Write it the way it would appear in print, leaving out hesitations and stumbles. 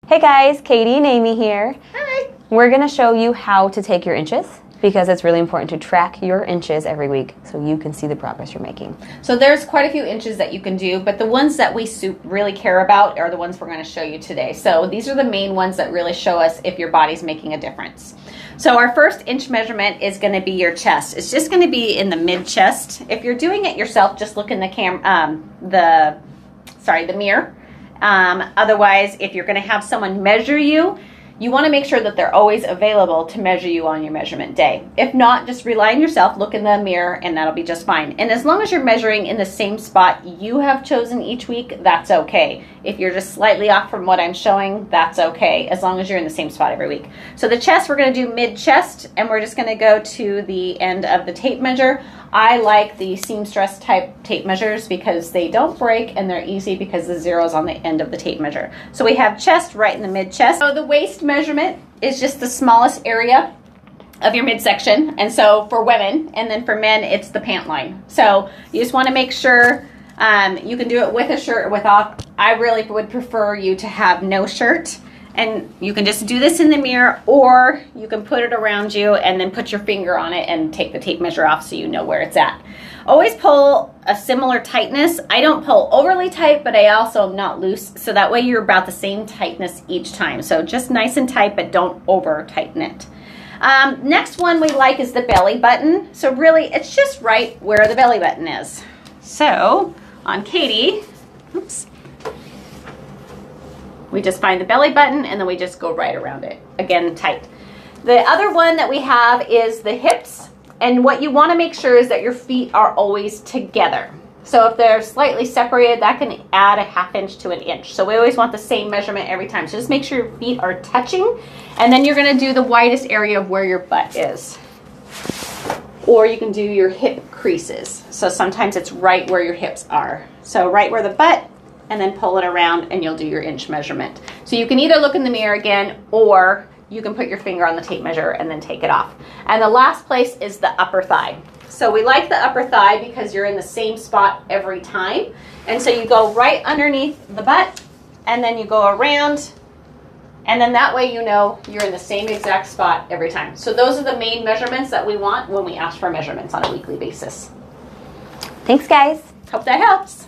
Hey guys, Katie and Amy here. Hi. We're going to show you how to take your inches because it's really important to track your inches every week so you can see the progress you're making. So there's quite a few inches that you can do, but the ones that we really care about are the ones we're going to show you today. So these are the main ones that really show us if your body's making a difference. So our first inch measurement is going to be your chest. It's just going to be in the mid chest. If you're doing it yourself, just look in the mirror. Otherwise, if you're going to have someone measure you, you want to make sure that they're always available to measure you on your measurement day. If not, just rely on yourself, look in the mirror, and that'll be just fine. And as long as you're measuring in the same spot you have chosen each week, that's okay. If you're just slightly off from what I'm showing, that's okay, as long as you're in the same spot every week. So the chest, we're going to do mid-chest, and we're just going to go to the end of the tape measure. I like the seamstress type tape measures because they don't break and they're easy because the zero's on the end of the tape measure. So we have chest right in the mid-chest. So the waist measurement is just the smallest area of your midsection, and so for women, and then for men it's the pant line. So you just want to make sure you can do it with a shirt or without. I really would prefer you to have no shirt. And you can just do this in the mirror, or you can put it around you and then put your finger on it and take the tape measure off so you know where it's at. Always pull a similar tightness. I don't pull overly tight, but I also am not loose, so that way you're about the same tightness each time. So just nice and tight, but don't over tighten it. Next one we like is the belly button. So really, it's just right where the belly button is. So on Katie, oops. We just find the belly button and then we just go right around it. Again, tight. The other one that we have is the hips. And what you want to make sure is that your feet are always together. So if they're slightly separated, that can add a ½ inch to an inch. So we always want the same measurement every time. So just make sure your feet are touching. And then you're going to do the widest area of where your butt is. Or you can do your hip creases. So sometimes it's right where your hips are. So right where the butt, and then pull it around and you'll do your inch measurement. So you can either look in the mirror again, or you can put your finger on the tape measure and then take it off. And the last place is the upper thigh. So we like the upper thigh because you're in the same spot every time. And so you go right underneath the butt, and then you go around, and then that way you know you're in the same exact spot every time. So those are the main measurements that we want when we ask for measurements on a weekly basis. Thanks guys. Hope that helps.